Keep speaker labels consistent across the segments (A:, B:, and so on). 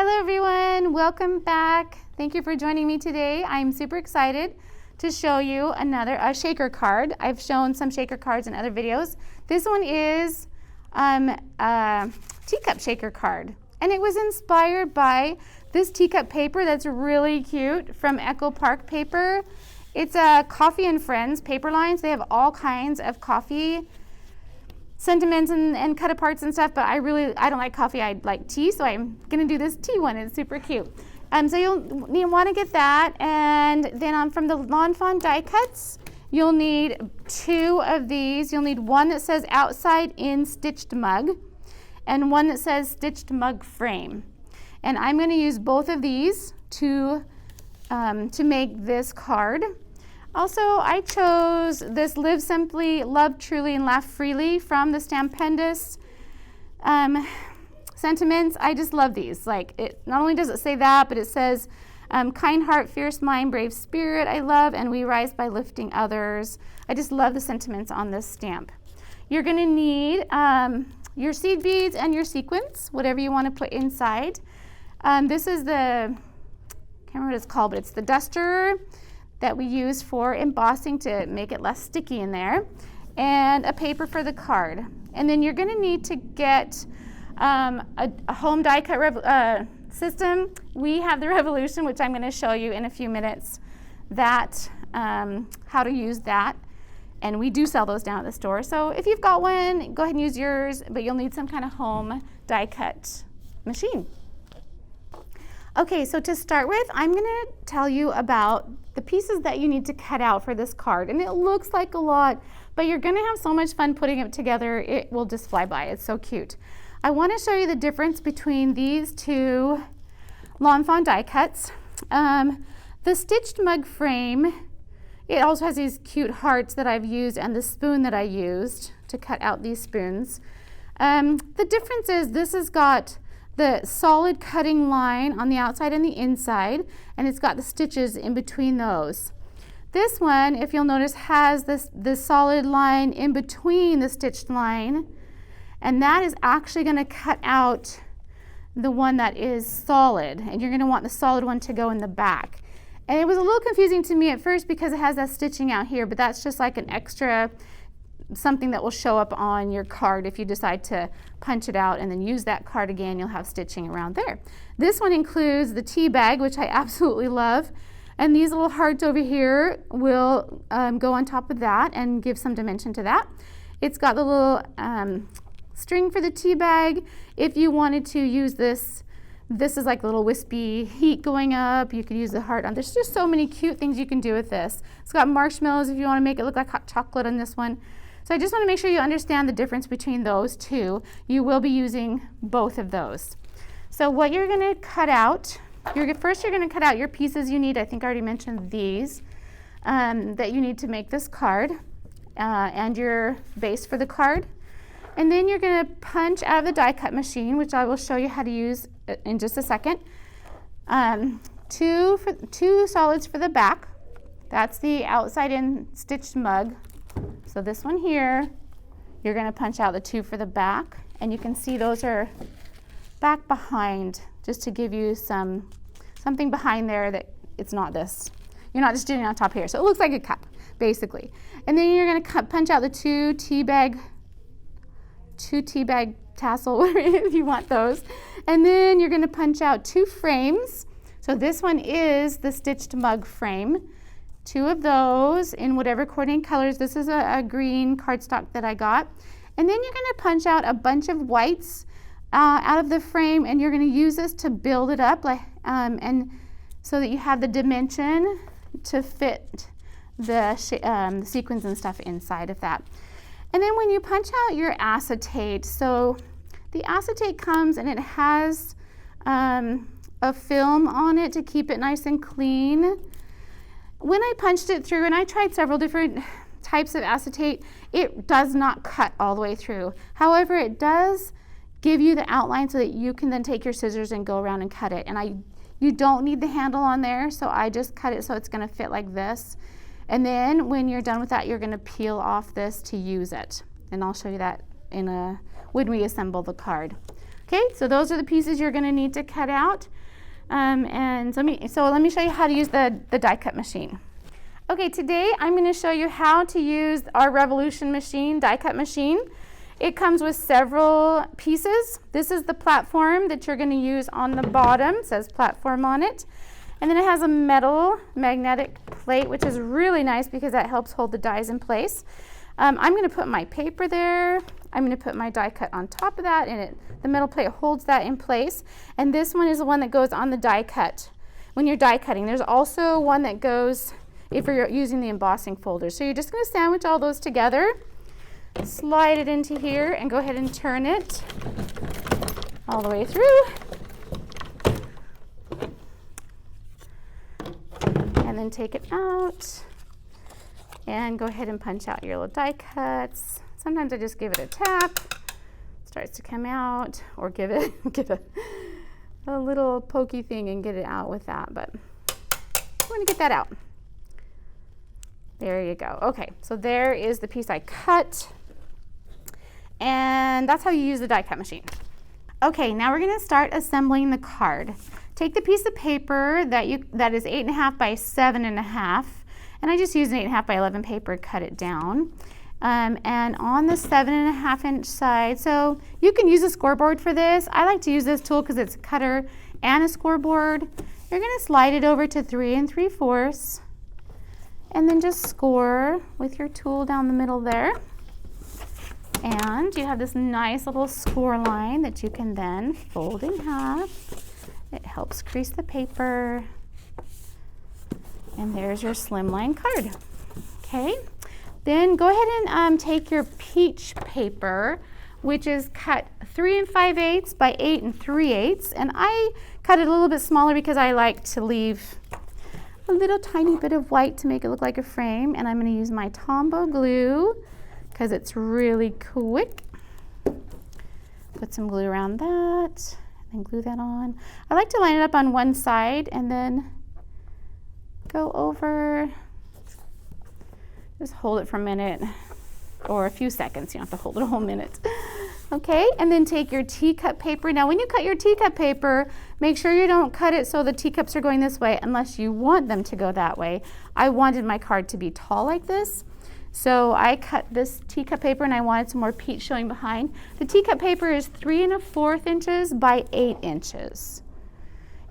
A: Hello everyone, welcome back. Thank you for joining me today. I'm super excited to show you a shaker card. I've shown some shaker cards in other videos. This one is a teacup shaker card, and it was inspired by this teacup paper that's really cute from Echo Park Paper. It's a Coffee and Friends paper lines. They have all kinds of coffee sentiments and cut aparts and stuff, but I don't like coffee, I like tea, so I'm gonna do this tea one. It's super cute. So you'll want to get that, and then from the Lawn Fawn die cuts, you'll need 2 of these. You'll need one that says outside in stitched mug and one that says stitched mug frame. And I'm going to use both of these to make this card. Also, I chose this Live Simply, Love Truly, and Laugh Freely from the Stampendous sentiments. I just love these. Like, it not only does it say that, but it says kind heart, fierce mind, brave spirit, I love, and we rise by lifting others. I just love the sentiments on this stamp. You're going to need your seed beads and your sequins, whatever you want to put inside. This is I can't remember what it's called, but it's the duster that we use for embossing to make it less sticky in there, and a paper for the card. And then you're going to need to get a home die cut system. We have the Revolution, which I'm going to show you in a few minutes, how to use that. And we do sell those down at the store. So if you've got one, go ahead and use yours, but you'll need some kind of home die cut machine. Okay, so to start with, I'm going to tell you about the pieces that you need to cut out for this card. And it looks like a lot, but you're going to have so much fun putting it together, it will just fly by. It's so cute. I want to show you the difference between these 2 Lawn Fawn die cuts. The stitched mug frame, it also has these cute hearts that I've used and the spoon that I used to cut out these spoons. The difference is this has got the solid cutting line on the outside and the inside, and it's got the stitches in between those. This one, if you'll notice, has this solid line in between the stitched line, and that is actually going to cut out the one that is solid, and you're going to want the solid one to go in the back. And it was a little confusing to me at first because it has that stitching out here, but that's just like an extra something that will show up on your card. If you decide to punch it out and then use that card again, you'll have stitching around there. This one includes the tea bag, which I absolutely love, and these little hearts over here will go on top of that and give some dimension to that. It's got the little string for the tea bag. If you wanted to use this is like a little wispy heat going up. You could use the heart on. There's just so many cute things you can do with this. It's got marshmallows if you want to make it look like hot chocolate on this one. So I just want to make sure you understand the difference between those 2. You will be using both of those. So what you're going to cut out, first you're going to cut out your pieces you need. I think I already mentioned these, that you need to make this card, and your base for the card. And then you're going to punch out of the die cut machine, which I will show you how to use in just a second. 2 solids for the back. That's the outside in stitched mug. So this one here, you're going to punch out the 2 for the back, and you can see those are back behind, just to give you something behind there that it's not this. You're not just doing it on top here. So it looks like a cup, basically. And then you're going to punch out the 2 tea bag tassel, if you want those. And then you're going to punch out 2 frames. So this one is the stitched mug frame. 2 of those in whatever coordinating colors. This is a green cardstock that I got. And then you're going to punch out a bunch of whites out of the frame, and you're going to use this to build it up, and so that you have the dimension to fit the sequins and stuff inside of that. And then when you punch out your acetate, so the acetate comes and it has a film on it to keep it nice and clean. When I punched it through, and I tried several different types of acetate, it does not cut all the way through. However, it does give you the outline so that you can then take your scissors and go around and cut it. And you don't need the handle on there, so I just cut it so it's going to fit like this. And then when you're done with that, you're going to peel off this to use it. And I'll show you that when we assemble the card. Okay, so those are the pieces you're going to need to cut out. And let me show you how to use the die cut machine. Okay, today I'm going to show you how to use our Revolution machine, die cut machine. It comes with several pieces. This is the platform that you're going to use on the bottom. It says platform on it. And then it has a metal magnetic plate, which is really nice because that helps hold the dies in place. I'm going to put my paper there. I'm going to put my die cut on top of that, and the metal plate holds that in place. And this one is the one that goes on the die cut when you're die cutting. There's also one that goes if you're using the embossing folder. So you're just going to sandwich all those together, slide it into here, and go ahead and turn it all the way through. And then take it out and go ahead and punch out your little die cuts. Sometimes I just give it a tap, it starts to come out, or give it a little pokey thing and get it out with that, but I'm going to get that out. There you go. Okay, so there is the piece I cut, and that's how you use the die cut machine. Okay, now we're going to start assembling the card. Take the piece of paper that is 8.5 by 7.5, and I just used an 8.5 by 11 paper, cut it down. And on the 7.5 inch side, so you can use a scoreboard for this. I like to use this tool because it's a cutter and a scoreboard. You're going to slide it over to 3 3/4, and then just score with your tool down the middle there. And you have this nice little score line that you can then fold in half. It helps crease the paper. And there's your slimline card. Okay. Then go ahead and take your peach paper, which is cut 3 5/8 by 8 3/8. And I cut it a little bit smaller because I like to leave a little tiny bit of white to make it look like a frame. And I'm going to use my Tombow glue because it's really quick. Put some glue around that and glue that on. I like to line it up on one side and then go over. Just hold it for a minute or a few seconds. You don't have to hold it a whole minute. Okay, and then take your teacup paper. Now when you cut your teacup paper, make sure you don't cut it so the teacups are going this way unless you want them to go that way. I wanted my card to be tall like this. So I cut this teacup paper and I wanted some more peach showing behind. The teacup paper is 3 1/4 inches by 8 inches.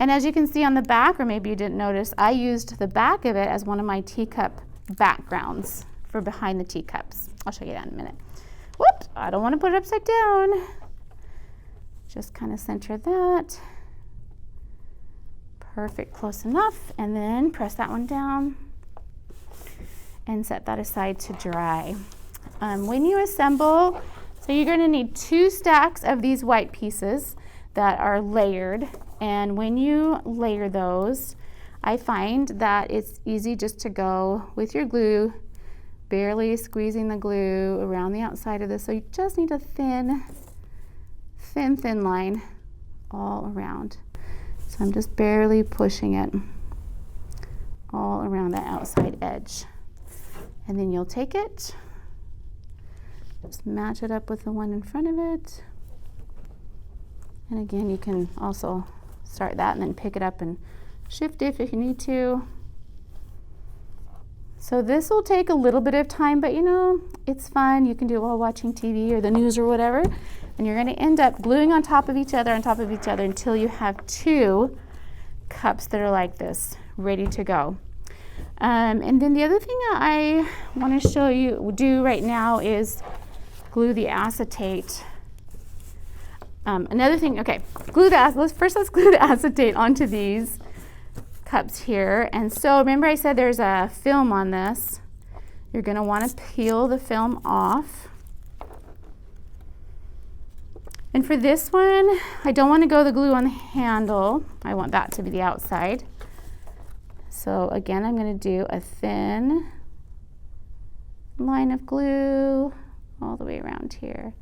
A: And as you can see on the back, or maybe you didn't notice, I used the back of it as one of my teacup backgrounds for behind the teacups. I'll show you that in a minute. Whoops, I don't want to put it upside down. Just kind of center that. Perfect, close enough. And then press that one down and set that aside to dry. When you assemble, so you're going to need 2 stacks of these white pieces that are layered. And when you layer those, I find that it's easy just to go with your glue, barely squeezing the glue around the outside of this. So you just need a thin line all around. So I'm just barely pushing it all around that outside edge. And then you'll take it, just match it up with the one in front of it. And again, you can also start that and then pick it up and shift it if you need to. So this will take a little bit of time, but you know, it's fun. You can do it while watching TV or the news or whatever. And you're going to end up gluing on top of each other until you have 2 cups that are like this, ready to go. And then the other thing I want to show you do right now is glue the acetate. Another thing, okay, let's glue the acetate onto these cups here. And so remember I said there's a film on this. You're going to want to peel the film off. And for this one, I don't want to go the glue on the handle. I want that to be the outside. So again, I'm going to do a thin line of glue all the way around here.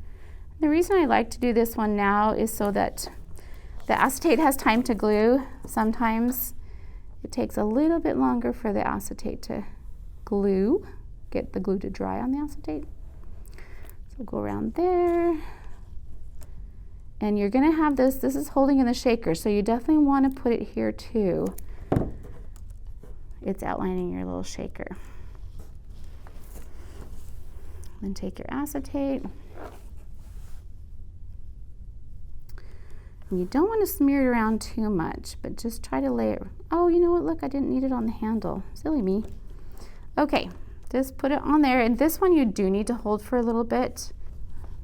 A: The reason I like to do this one now is so that the acetate has time to glue. Sometimes it takes a little bit longer for the acetate to glue, get the glue to dry on the acetate. So go around there And you're gonna have this is holding in the shaker, so you definitely wanna put it here too. It's outlining your little shaker. Then take your acetate. And you don't want to smear it around too much, but just try to lay it. Oh, you know what? Look, I didn't need it on the handle. Silly me. Okay, just put it on there. And this one you do need to hold for a little bit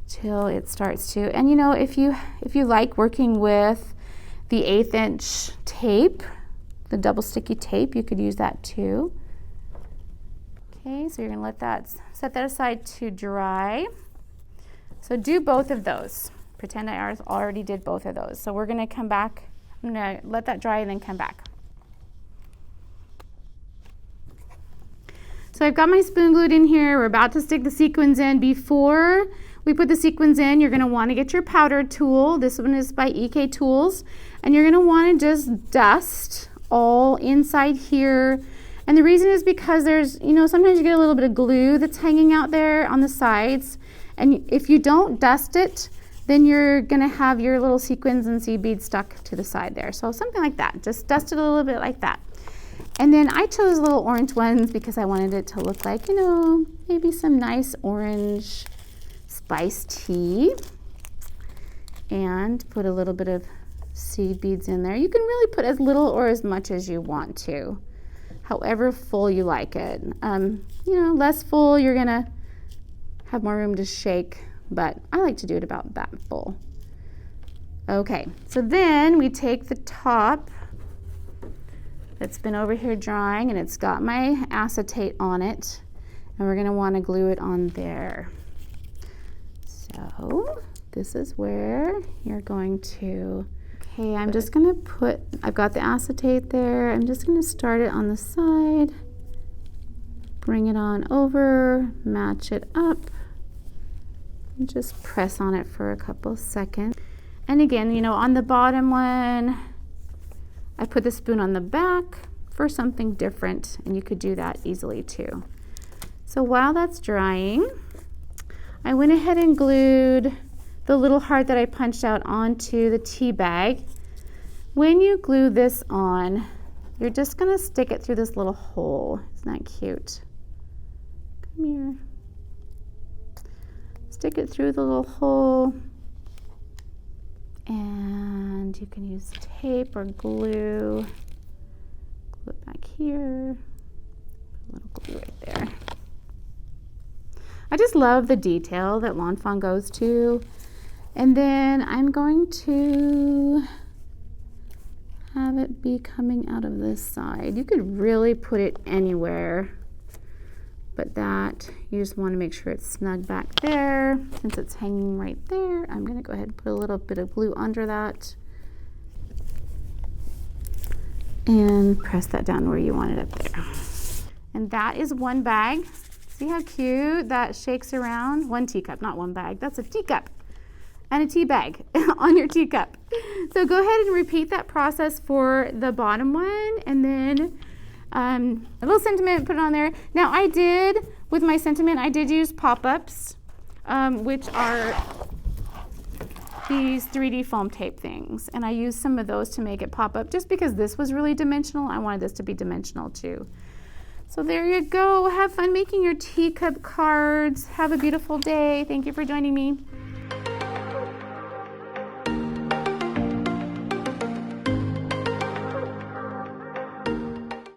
A: till it starts to. And you know, if you like working with the 1/8 inch tape, the double sticky tape, you could use that too. Okay, so you're gonna set that aside to dry. So do both of those. Pretend I already did both of those. So we're gonna come back. I'm gonna let that dry and then come back. So I've got my spoon glued in here. We're about to stick the sequins in. Before we put the sequins in, you're gonna wanna get your powder tool. This one is by EK Tools. And you're gonna wanna just dust all inside here. And the reason is because there's, you know, sometimes you get a little bit of glue that's hanging out there on the sides. And if you don't dust it, then you're gonna have your little sequins and seed beads stuck to the side there. So something like that, just dust it a little bit like that. And then I chose little orange ones because I wanted it to look like, you know, maybe some nice orange spiced tea. And put a little bit of seed beads in there. You can really put as little or as much as you want to, however full you like it. You know, less full, you're gonna have more room to shake, but I like to do it about that full. Okay, so then we take the top that's been over here drying and it's got my acetate on it, and we're gonna wanna glue it on there. So this is where you're going to, okay, I'm just gonna I've got the acetate there. I'm just gonna start it on the side, bring it on over, match it up, and just press on it for a couple seconds. And again, you know, on the bottom one, I put the spoon on the back for something different, and you could do that easily too. So while that's drying, I went ahead and glued the little heart that I punched out onto the tea bag. When you glue this on, you're just gonna stick it through this little hole. Isn't that cute? Come here. Stick it through the little hole, and you can use tape or glue. Glue it back here. Put a little glue right there. I just love the detail that Lawn Fawn goes to. And then I'm going to have it be coming out of this side. You could really put it anywhere, but that, you just want to make sure it's snug back there. Since it's hanging right there, I'm going to go ahead and put a little bit of glue under that and press that down where you want it up there. And that is one bag. See how cute that shakes around? One teacup, not one bag. That's a teacup and a tea bag on your teacup. So go ahead and repeat that process for the bottom one, and then a little sentiment, put it on there. Now with my sentiment, I did use pop-ups, which are these 3D foam tape things. And I used some of those to make it pop up. Just because this was really dimensional, I wanted this to be dimensional too. So there you go. Have fun making your teacup cards. Have a beautiful day. Thank you for joining me.